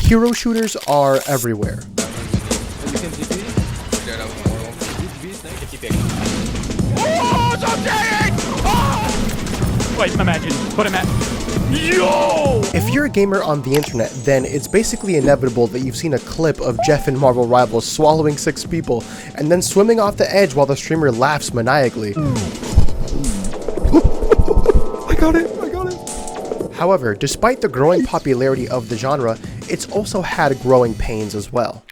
Hero shooters are everywhere. Wait, imagine. Put him at... Yo! If you're a gamer on the internet, then it's basically inevitable that you've seen a clip of Jeff in Marvel Rivals swallowing 6 people and then swimming off the edge while the streamer laughs maniacally. I got it! However, despite the growing popularity of the genre, it's also had growing pains as well.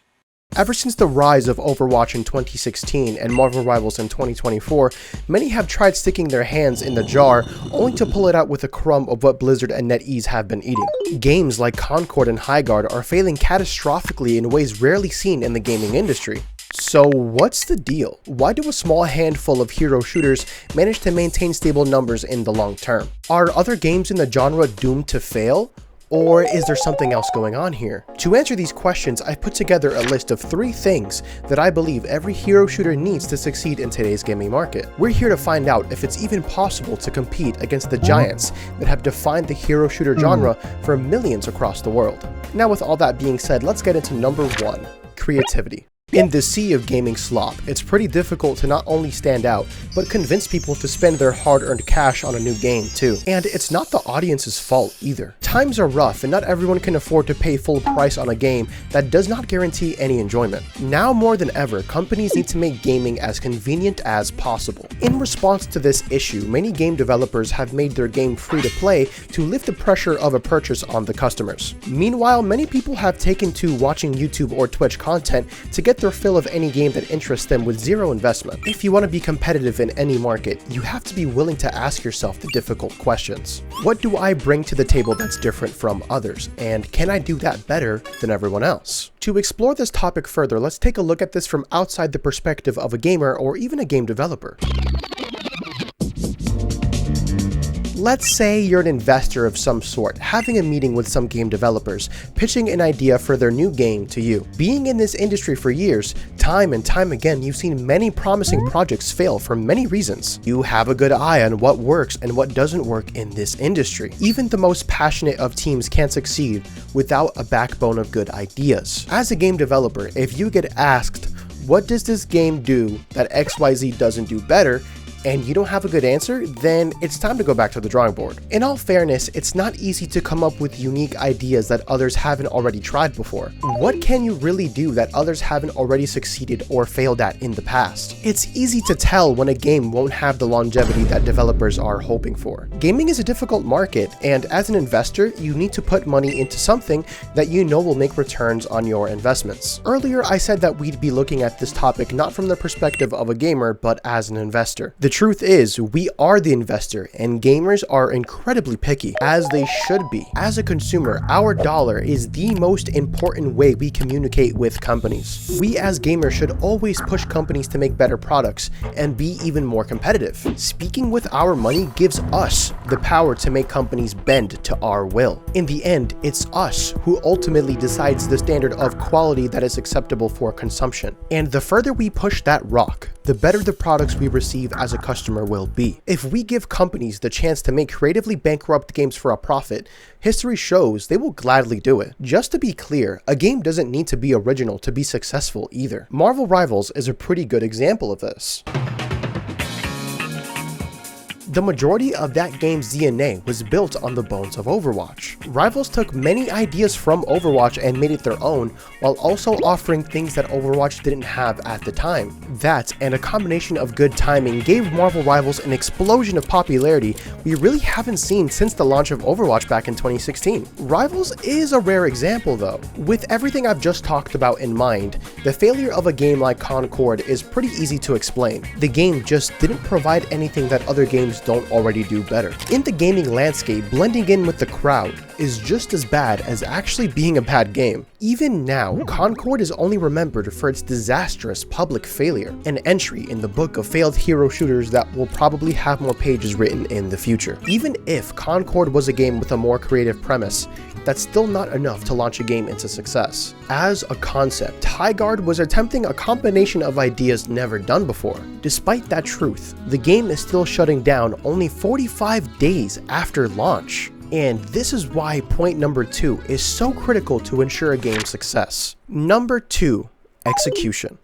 Ever since the rise of Overwatch in 2016 and Marvel Rivals in 2024, many have tried sticking their hands in the jar, only to pull it out with a crumb of what Blizzard and NetEase have been eating. Games like Concord and Highguard are failing catastrophically in ways rarely seen in the gaming industry. So what's the deal? Why do a small handful of hero shooters manage to maintain stable numbers in the long term? Are other games in the genre doomed to fail? Or is there something else going on here? To answer these questions, I've put together a list of 3 things that I believe every hero shooter needs to succeed in today's gaming market. We're here to find out if it's even possible to compete against the giants that have defined the hero shooter genre for millions across the world. Now, with all that being said, let's get into number 1, creativity. In the sea of gaming slop, it's pretty difficult to not only stand out, but convince people to spend their hard-earned cash on a new game too. And it's not the audience's fault either. Times are rough and not everyone can afford to pay full price on a game that does not guarantee any enjoyment. Now more than ever, companies need to make gaming as convenient as possible. In response to this issue, many game developers have made their game free to play to lift the pressure of a purchase on the customers. Meanwhile, many people have taken to watching YouTube or Twitch content to get their fill of any game that interests them with zero investment. If you want to be competitive in any market, you have to be willing to ask yourself the difficult questions. What do I bring to the table that's different from others? And can I do that better than everyone else? To explore this topic further, let's take a look at this from outside the perspective of a gamer or even a game developer. Let's say you're an investor of some sort, having a meeting with some game developers, pitching an idea for their new game to you. Being in this industry for years, time and time again, you've seen many promising projects fail for many reasons. You have a good eye on what works and what doesn't work in this industry. Even the most passionate of teams can't succeed without a backbone of good ideas. As a game developer, if you get asked, what does this game do that XYZ doesn't do better, and you don't have a good answer, then it's time to go back to the drawing board. In all fairness, it's not easy to come up with unique ideas that others haven't already tried before. What can you really do that others haven't already succeeded or failed at in the past? It's easy to tell when a game won't have the longevity that developers are hoping for. Gaming is a difficult market, and as an investor, you need to put money into something that you know will make returns on your investments. Earlier, I said that we'd be looking at this topic not from the perspective of a gamer, but as an investor. The truth is, we are the investor, and gamers are incredibly picky, as they should be. As a consumer, our dollar is the most important way we communicate with companies. We as gamers should always push companies to make better products and be even more competitive. Speaking with our money gives us the power to make companies bend to our will. In the end, it's us who ultimately decides the standard of quality that is acceptable for consumption. And the further we push that rock, the better the products we receive as a customer will be. If we give companies the chance to make creatively bankrupt games for a profit, history shows they will gladly do it. Just to be clear, a game doesn't need to be original to be successful either. Marvel Rivals is a pretty good example of this. The majority of that game's DNA was built on the bones of Overwatch. Rivals took many ideas from Overwatch and made it their own, while also offering things that Overwatch didn't have at the time. That, and a combination of good timing, gave Marvel Rivals an explosion of popularity we really haven't seen since the launch of Overwatch back in 2016. Rivals is a rare example though. With everything I've just talked about in mind, the failure of a game like Concord is pretty easy to explain. The game just didn't provide anything that other games don't already do better. In the gaming landscape, blending in with the crowd is just as bad as actually being a bad game. Even now, Concord is only remembered for its disastrous public failure, an entry in the book of failed hero shooters that will probably have more pages written in the future. Even if Concord was a game with a more creative premise, that's still not enough to launch a game into success. As a concept, Highguard was attempting a combination of ideas never done before. Despite that truth, the game is still shutting down only 45 days after launch. And this is why point number 2 is so critical to ensure a game's success. Number 2, execution.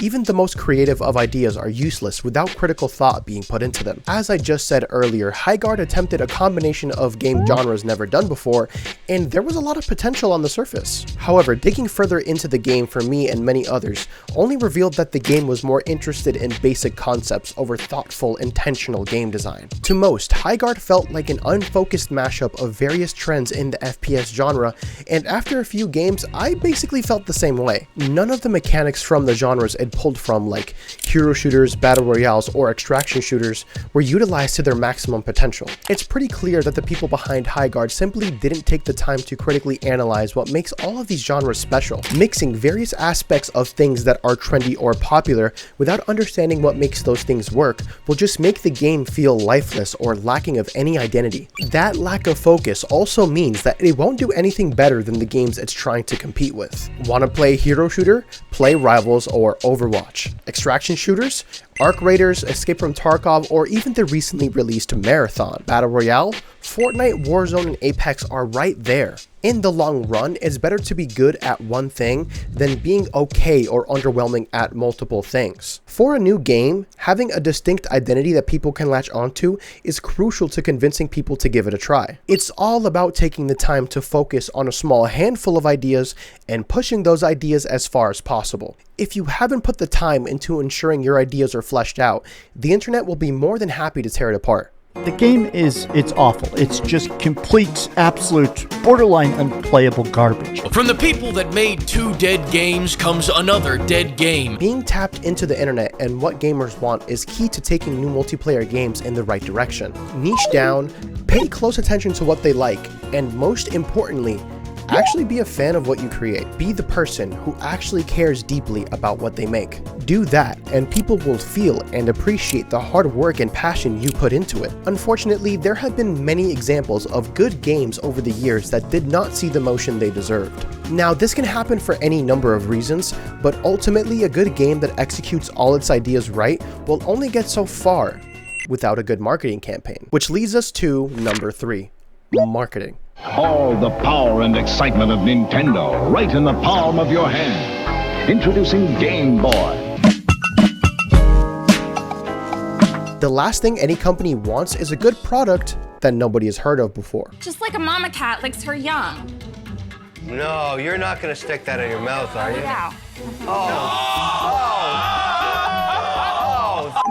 Even the most creative of ideas are useless without critical thought being put into them. As I just said earlier, Highguard attempted a combination of game genres never done before, and there was a lot of potential on the surface. However, digging further into the game for me and many others only revealed that the game was more interested in basic concepts over thoughtful, intentional game design. To most, Highguard felt like an unfocused mashup of various trends in the FPS genre, and after a few games, I basically felt the same way. None of the mechanics from the genres it pulled from, like hero shooters, battle royales, or extraction shooters, were utilized to their maximum potential. It's pretty clear that the people behind Highguard simply didn't take the time to critically analyze what makes all of these genres special. Mixing various aspects of things that are trendy or popular without understanding what makes those things work will just make the game feel lifeless or lacking of any identity. That lack of focus also means that it won't do anything better than the games it's trying to compete with. Want to play hero shooter? Play Rivals or Overwatch. Extraction shooters? Arc Raiders, Escape from Tarkov, or even the recently released Marathon. Battle Royale? Fortnite, Warzone, and Apex are right there. In the long run, it's better to be good at one thing than being okay or underwhelming at multiple things. For a new game, having a distinct identity that people can latch onto is crucial to convincing people to give it a try. It's all about taking the time to focus on a small handful of ideas and pushing those ideas as far as possible. If you haven't put the time into ensuring your ideas are fleshed out, the internet will be more than happy to tear it apart. The game it's awful. It's just complete, absolute, borderline unplayable garbage. From the people that made 2 dead games comes another dead game. Being tapped into the internet and what gamers want is key to taking new multiplayer games in the right direction. Niche down, pay close attention to what they like, and most importantly, actually be a fan of what you create. Be the person who actually cares deeply about what they make. Do that, and people will feel and appreciate the hard work and passion you put into it. Unfortunately, there have been many examples of good games over the years that did not see the motion they deserved. Now, this can happen for any number of reasons, but ultimately a good game that executes all its ideas right will only get so far without a good marketing campaign. Which leads us to number 3, marketing. All the power and excitement of Nintendo right in the palm of your hand. Introducing Game Boy. The last thing any company wants is a good product that nobody has heard of before. Just like a mama cat likes her young. No, you're not gonna stick that in your mouth, are you? Yeah.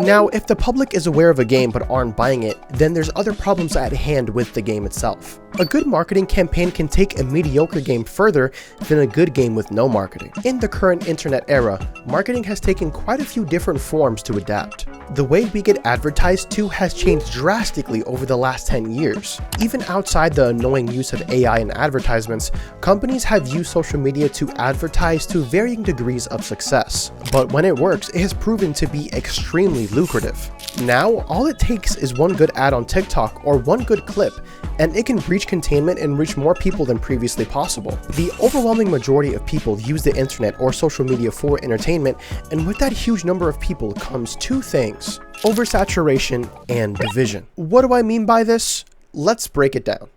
Now, if the public is aware of a game but aren't buying it, then there's other problems at hand with the game itself. A good marketing campaign can take a mediocre game further than a good game with no marketing. In the current internet era, marketing has taken quite a few different forms to adapt. The way we get advertised to has changed drastically over the last 10 years. Even outside the annoying use of AI in advertisements, companies have used social media to advertise to varying degrees of success. But when it works, it has proven to be extremely lucrative. Now, all it takes is one good ad on TikTok or one good clip, and it can breach containment and reach more people than previously possible. The overwhelming majority of people use the internet or social media for entertainment, and with that huge number of people comes 2 things: oversaturation and division. What do I mean by this? Let's break it down.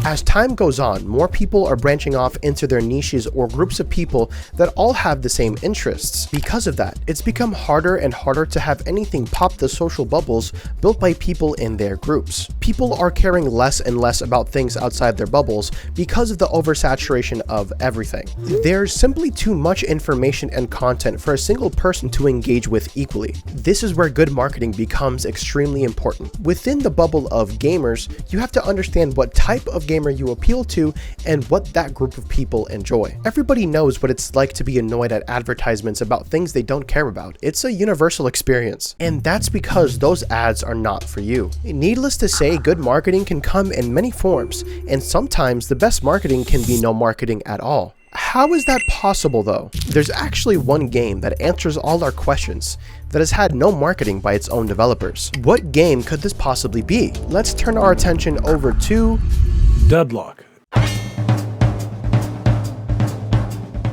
As time goes on, more people are branching off into their niches or groups of people that all have the same interests. Because of that, it's become harder and harder to have anything pop the social bubbles built by people in their groups. People are caring less and less about things outside their bubbles because of the oversaturation of everything. There's simply too much information and content for a single person to engage with equally. This is where good marketing becomes extremely important. Within the bubble of gamers, you have to understand what type of gamer you appeal to and what that group of people enjoy. Everybody knows what it's like to be annoyed at advertisements about things they don't care about. It's a universal experience, and that's because those ads are not for you. Needless to say, good marketing can come in many forms, and sometimes the best marketing can be no marketing at all. How is that possible though? There's actually one game that answers all our questions that has had no marketing by its own developers. What game could this possibly be? Let's turn our attention over to Deadlock.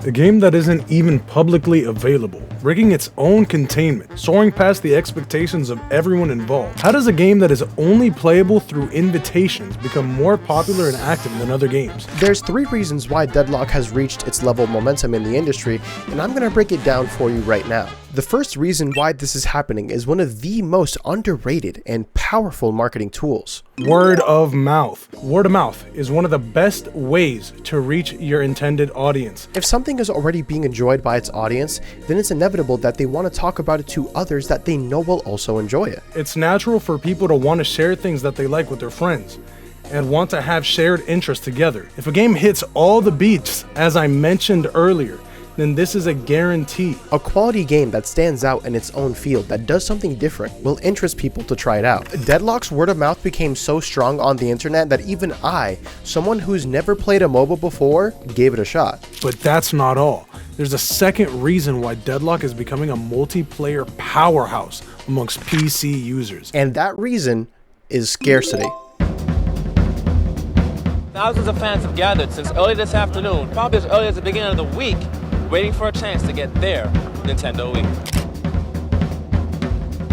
A game that isn't even publicly available, breaking its own containment, soaring past the expectations of everyone involved. How does a game that is only playable through invitations become more popular and active than other games? There's 3 reasons why Deadlock has reached its level of momentum in the industry, and I'm gonna break it down for you right now. The first reason why this is happening is one of the most underrated and powerful marketing tools. Word of mouth. Word of mouth is one of the best ways to reach your intended audience. If something is already being enjoyed by its audience, then it's inevitable that they want to talk about it to others that they know will also enjoy it. It's natural for people to want to share things that they like with their friends and want to have shared interests together. If a game hits all the beats, as I mentioned earlier, then this is a guarantee. A quality game that stands out in its own field that does something different will interest people to try it out. Deadlock's word of mouth became so strong on the internet that even I, someone who's never played a MOBA before, gave it a shot. But that's not all. There's a second reason why Deadlock is becoming a multiplayer powerhouse amongst PC users. And that reason is scarcity. Thousands of fans have gathered since early this afternoon, probably as early as the beginning of the week, waiting for a chance to get their Nintendo Wii.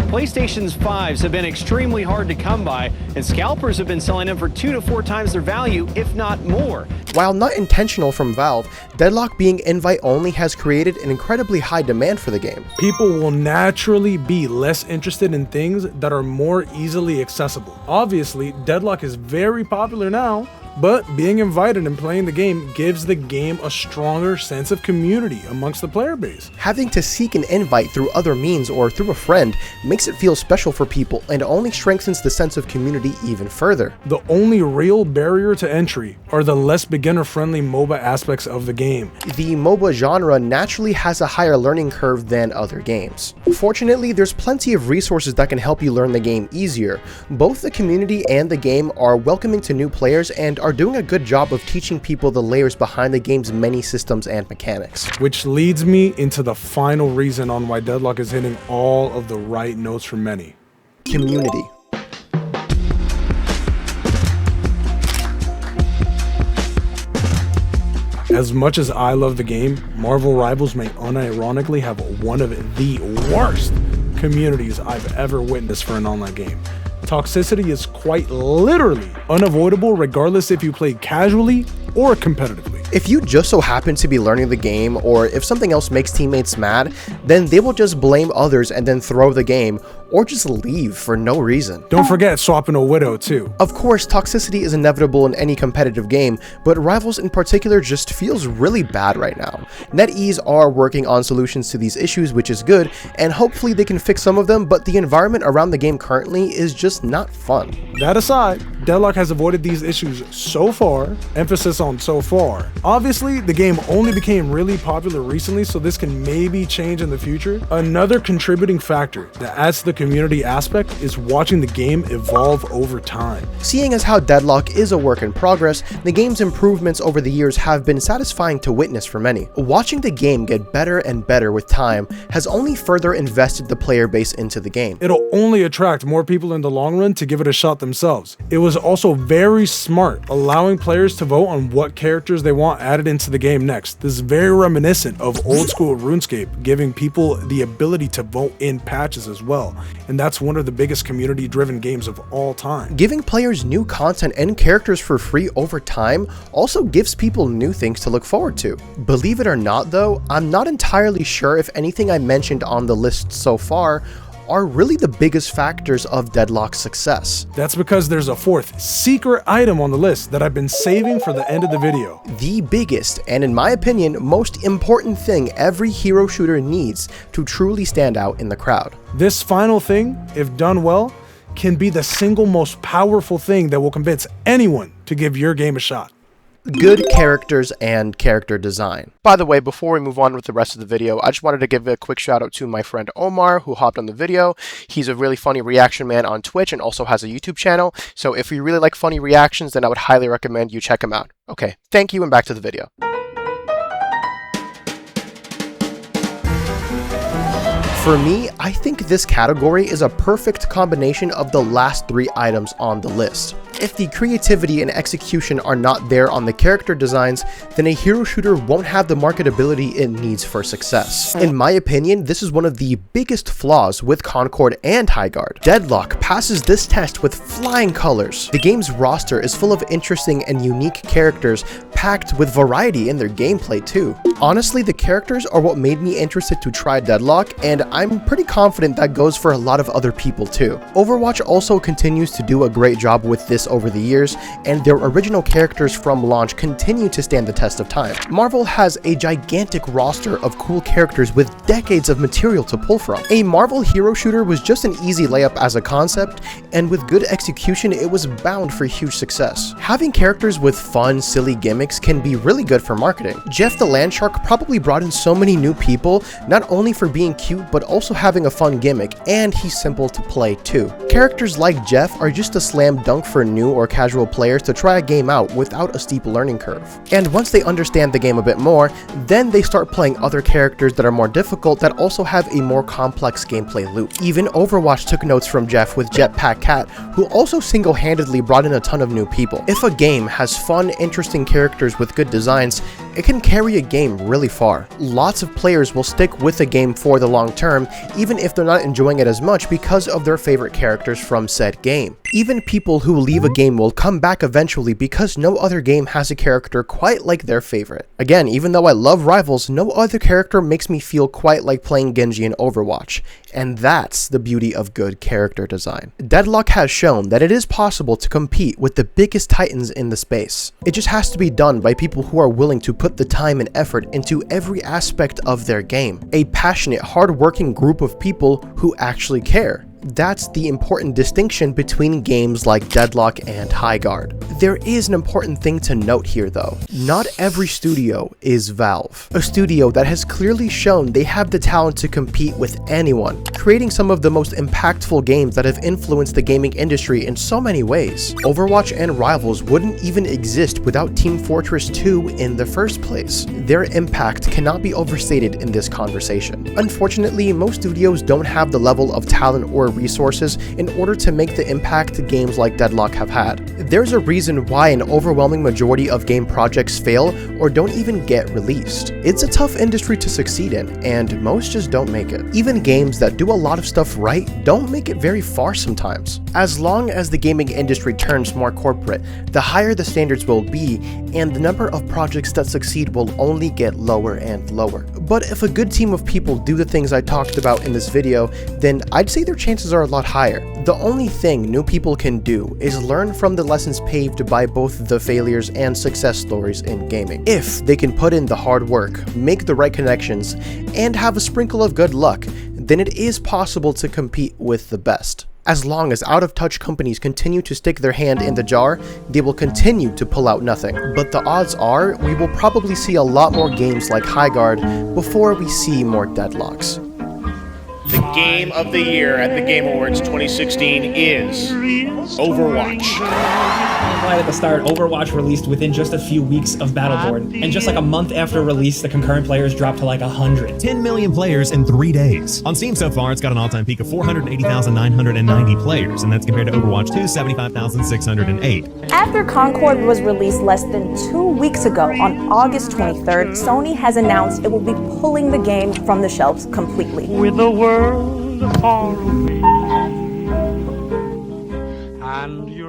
PlayStation's 5s have been extremely hard to come by, and scalpers have been selling them for 2 to 4 times their value, if not more. While not intentional from Valve, Deadlock being invite only has created an incredibly high demand for the game. People will naturally be less interested in things that are more easily accessible. Obviously, Deadlock is very popular now, but being invited and playing the game gives the game a stronger sense of community amongst the player base. Having to seek an invite through other means or through a friend makes it feel special for people and only strengthens the sense of community even further. The only real barrier to entry are the less beginner-friendly MOBA aspects of the game. The MOBA genre naturally has a higher learning curve than other games. Fortunately, there's plenty of resources that can help you learn the game easier. Both the community and the game are welcoming to new players and are doing a good job of teaching people the layers behind the game's many systems and mechanics. Which leads me into the final reason on why Deadlock is hitting all of the right notes for many. Community. As much as I love the game, Marvel Rivals may unironically have one of the worst communities I've ever witnessed for an online game. Toxicity is quite literally unavoidable regardless if you play casually or competitively. If you just so happen to be learning the game, or if something else makes teammates mad, then they will just blame others and then throw the game, or just leave for no reason. Don't forget swapping a widow too. Of course, toxicity is inevitable in any competitive game, but Rivals in particular just feels really bad right now. NetEase are working on solutions to these issues, which is good, and hopefully they can fix some of them, but the environment around the game currently is just not fun. That aside, Deadlock has avoided these issues so far, emphasis on so far. Obviously, the game only became really popular recently, so this can maybe change in the future. Another contributing factor that adds to the community aspect is watching the game evolve over time. Seeing as how Deadlock is a work in progress, the game's improvements over the years have been satisfying to witness for many. Watching the game get better and better with time has only further invested the player base into the game. It'll only attract more people in the long run to give it a shot themselves. It was also very smart, allowing players to vote on what characters they want added into the game next. This is very reminiscent of old school RuneScape, giving people the ability to vote in patches as well. And that's one of the biggest community driven games of all time. Giving players new content and characters for free over time also gives people new things to look forward to. Believe it or not though, I'm not entirely sure if anything I mentioned on the list so far are really the biggest factors of Deadlock's success. That's because there's a fourth secret item on the list that I've been saving for the end of the video. The biggest, and in my opinion, most important thing every hero shooter needs to truly stand out in the crowd. This final thing, if done well, can be the single most powerful thing that will convince anyone to give your game a shot. Good characters and character design. By the way, before we move on with the rest of the video, I just wanted to give a quick shout out to my friend Omar who hopped on the video. He's a really funny reaction man on Twitch and also has a YouTube channel. So if you really like funny reactions, then I would highly recommend you check him out. Okay, thank you and back to the video. For me, I think this category is a perfect combination of the last 3 items on the list. if the creativity and execution are not there on the character designs, then a hero shooter won't have the marketability it needs for success. In my opinion, this is one of the biggest flaws with Concord and Highguard. Deadlock passes this test with flying colors. The game's roster is full of interesting and unique characters, packed with variety in their gameplay too. Honestly, the characters are what made me interested to try Deadlock, and I'm pretty confident that goes for a lot of other people too. Overwatch also continues to do a great job with this over the years, and their original characters from launch continue to stand the test of time. Marvel has a gigantic roster of cool characters with decades of material to pull from. A Marvel hero shooter was just an easy layup as a concept, and with good execution it was bound for huge success. Having characters with fun, silly gimmicks can be really good for marketing. Jeff the Landshark probably brought in so many new people, not only for being cute but also having a fun gimmick, and he's simple to play too. Characters like Jeff are just a slam dunk for new or casual players to try a game out without a steep learning curve. And once they understand the game a bit more, then they start playing other characters that are more difficult that also have a more complex gameplay loop. Even Overwatch took notes from Jeff with Jetpack Cat, who also single-handedly brought in a ton of new people. If a game has fun, interesting characters with good designs, it can carry a game really far. Lots of players will stick with a game for the long term, even if they're not enjoying it as much because of their favorite characters from said game. Even people who leave a game will come back eventually because no other game has a character quite like their favorite. Again, even though I love Rivals, no other character makes me feel quite like playing Genji in Overwatch, and that's the beauty of good character design. Deadlock has shown that it is possible to compete with the biggest titans in the space. It just has to be done by people who are willing to put the time and effort into every aspect of their game. A passionate, hard-working group of people who actually care. That's the important distinction between games like Deadlock and Highguard. There is an important thing to note here though. Not every studio is Valve, a studio that has clearly shown they have the talent to compete with anyone, creating some of the most impactful games that have influenced the gaming industry in so many ways. Overwatch and Rivals wouldn't even exist without Team Fortress 2 in the first place. Their impact cannot be overstated in this conversation. Unfortunately, most studios don't have the level of talent or resources in order to make the impact games like Deadlock have had. There's a reason why an overwhelming majority of game projects fail or don't even get released. It's a tough industry to succeed in, and most just don't make it. Even games that do a lot of stuff right don't make it very far sometimes. As long as the gaming industry turns more corporate, the higher the standards will be, and the number of projects that succeed will only get lower and lower. But if a good team of people do the things I talked about in this video, then I'd say their chances are a lot higher. The only thing new people can do is learn from the lessons paved by both the failures and success stories in gaming. If they can put in the hard work, make the right connections, and have a sprinkle of good luck, then it is possible to compete with the best. As long as out-of-touch companies continue to stick their hand in the jar, they will continue to pull out nothing. But the odds are, we will probably see a lot more games like Highguard before we see more Deadlocks. The game of the year at the Game Awards 2016 is Overwatch. Right at the start, Overwatch released within just a few weeks of Battleborn, and just like a month after release, the concurrent players dropped to like 100. 10 million players in 3 days. On Steam so far, it's got an all-time peak of 480,990 players, and that's compared to Overwatch 2, 75,608. After Concord was released less than 2 weeks ago, on August 23rd, Sony has announced it will be pulling the game from the shelves completely. With the world upon me, and you